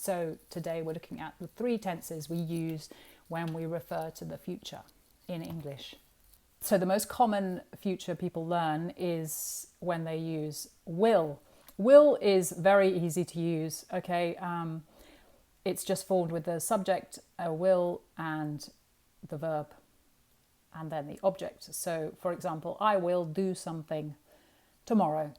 So today we're looking at the 3 tenses we use when we refer to the future in English. So the most common future people learn is when they use will. Will is very easy to use, okay? It's just formed with the subject, will, and the verb, and then the object. So, for example, I will do something tomorrow.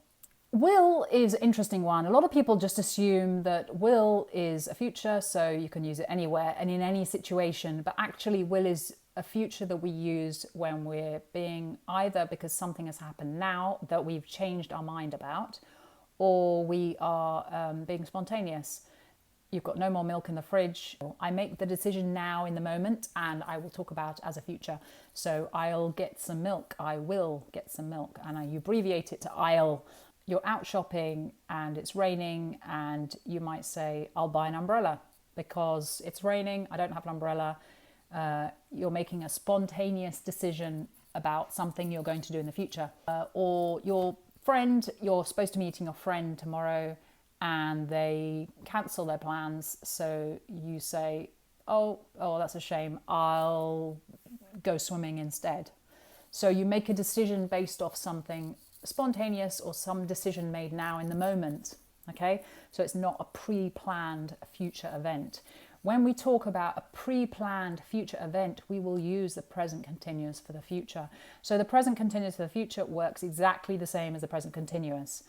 Will is an interesting one. A lot of people just assume that will is a future, so you can use it anywhere and in any situation. But actually, will is a future that we use when we're being either because something has happened now that we've changed our mind about, or we are being spontaneous. You've got no more milk in the fridge. I make the decision now in the moment and I will talk about as a future. So I'll get some milk. I will get some milk. And you abbreviate it to I'll. You're out shopping and it's raining and you might say, I'll buy an umbrella because it's raining. I don't have an umbrella. You're making a spontaneous decision about something you're going to do in the future. Or your friend, you're supposed to be meeting your friend tomorrow and they cancel their plans. So you say, oh, that's a shame. I'll go swimming instead. So you make a decision based off something spontaneous or some decision made now in the moment. Okay, so it's not a pre-planned future event. When we talk about a pre-planned future event, we will use the present continuous for the future. So the present continuous for the future works exactly the same as the present continuous.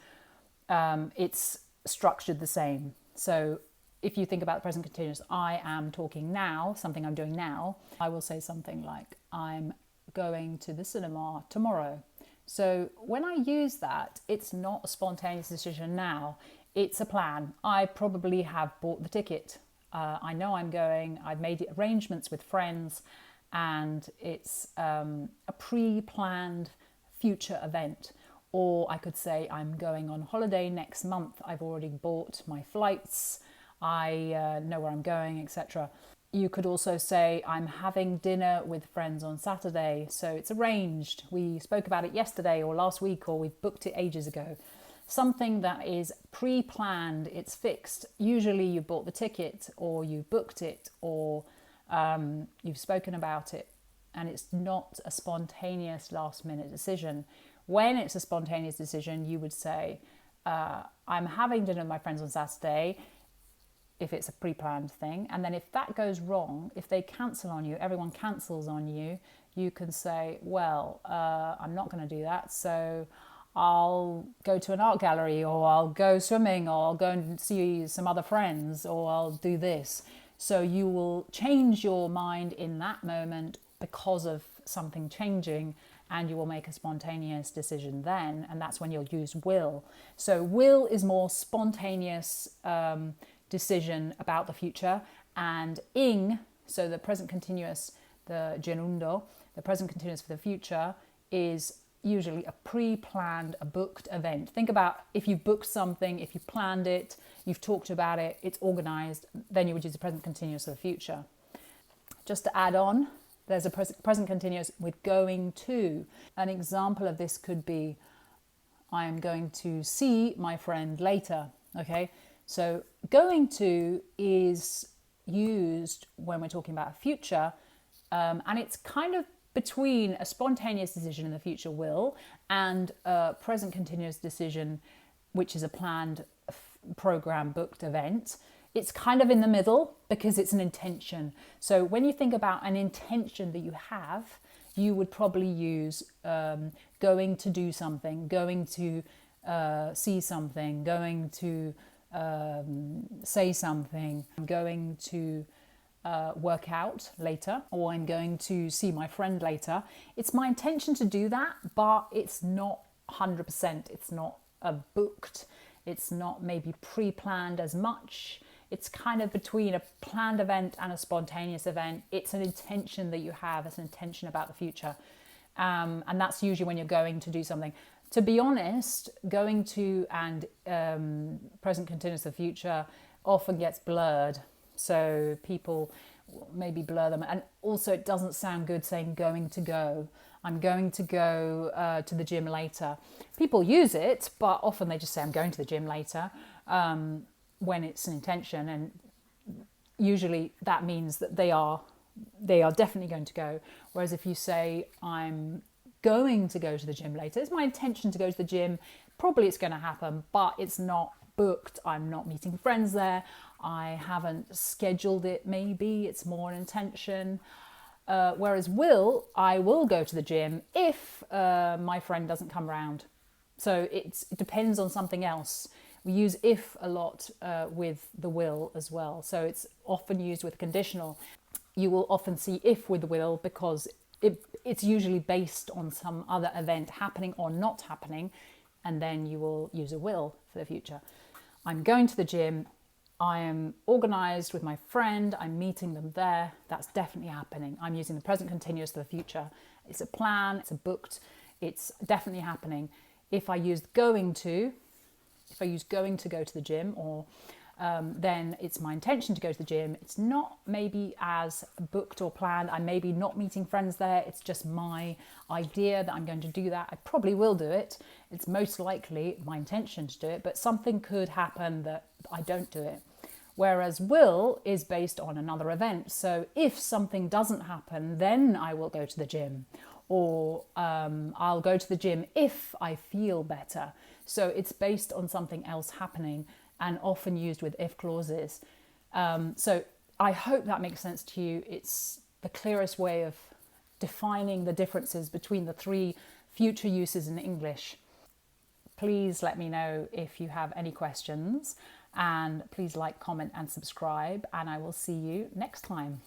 It's structured the same. So if you think about the present continuous, I am talking now, something I'm doing now, I will say something like, I'm going to the cinema tomorrow. So when I use that, it's not a spontaneous decision now. It's a plan. I probably have bought the ticket. I know I'm going. I've made arrangements with friends, and it's a pre-planned future event. Or I could say I'm going on holiday next month. I've already bought my flights. I know where I'm going, etc. You could also say, I'm having dinner with friends on Saturday, so it's arranged. We spoke about it yesterday or last week, or we've booked it ages ago. Something that is pre-planned, it's fixed. Usually you bought the ticket, or you booked it, or you've spoken about it, and it's not a spontaneous last-minute decision. When it's a spontaneous decision, you would say, I'm having dinner with my friends on Saturday, if it's a pre-planned thing. And then if that goes wrong, if they cancel on you, everyone cancels on you, you can say, well, I'm not going to do that, so I'll go to an art gallery, or I'll go swimming, or I'll go and see some other friends, or I'll do this. So you will change your mind in that moment because of something changing, and you will make a spontaneous decision then, and that's when you'll use will. So will is more spontaneous decision about the future, and ing, so the present continuous, the gerundo, the present continuous for the future, is usually a pre-planned, a booked event. Think about if you've booked something, if you planned it, you've talked about it, it's organized, then you would use the present continuous for the future. Just to add on, there's a present continuous with going to. An example of this could be, I am going to see my friend later, okay? So going to is used when we're talking about a future, and it's kind of between a spontaneous decision in the future will and a present continuous decision, which is a planned program booked event. It's kind of in the middle because it's an intention. So when you think about an intention that you have, you would probably use going to do something, going to see something, going to say something, I'm going to work out later, or I'm going to see my friend later. It's my intention to do that, but it's not 100%. It's not booked. It's not maybe pre-planned as much. It's kind of between a planned event and a spontaneous event. It's an intention that you have. It's an intention about the future. And that's usually when you're going to do something. To be honest, going to and present continuous of the future often gets blurred. So people maybe blur them. And also it doesn't sound good saying going to go. I'm going to go to the gym later. People use it, but often they just say I'm going to the gym later when it's an intention. And usually that means that they are definitely going to go. Whereas if you say, I'm going to go to the gym later, it's my intention to go to the gym, probably it's going to happen, but it's not booked. I'm not meeting friends there. I haven't scheduled it, maybe. It's more an intention. Whereas I will go to the gym if my friend doesn't come round. So it depends on something else. We use if a lot with the will as well. So it's often used with conditional. You will often see if with the will because it's usually based on some other event happening or not happening, and then you will use a will for the future. I'm going to the gym. I am organised with my friend. I'm meeting them there. That's definitely happening. I'm using the present continuous for the future. It's a plan. It's a booked. It's definitely happening. If I use going to go to the gym, or then it's my intention to go to the gym. It's not maybe as booked or planned. I may be not meeting friends there. It's just my idea that I'm going to do that. I probably will do it. It's most likely my intention to do it, but something could happen that I don't do it. Whereas will is based on another event. So if something doesn't happen, then I will go to the gym, or I'll go to the gym if I feel better. So it's based on something else happening, and often used with if clauses. So I hope that makes sense to you. It's the clearest way of defining the differences between the three future uses in English. Please let me know if you have any questions, and please like, comment and subscribe, and I will see you next time.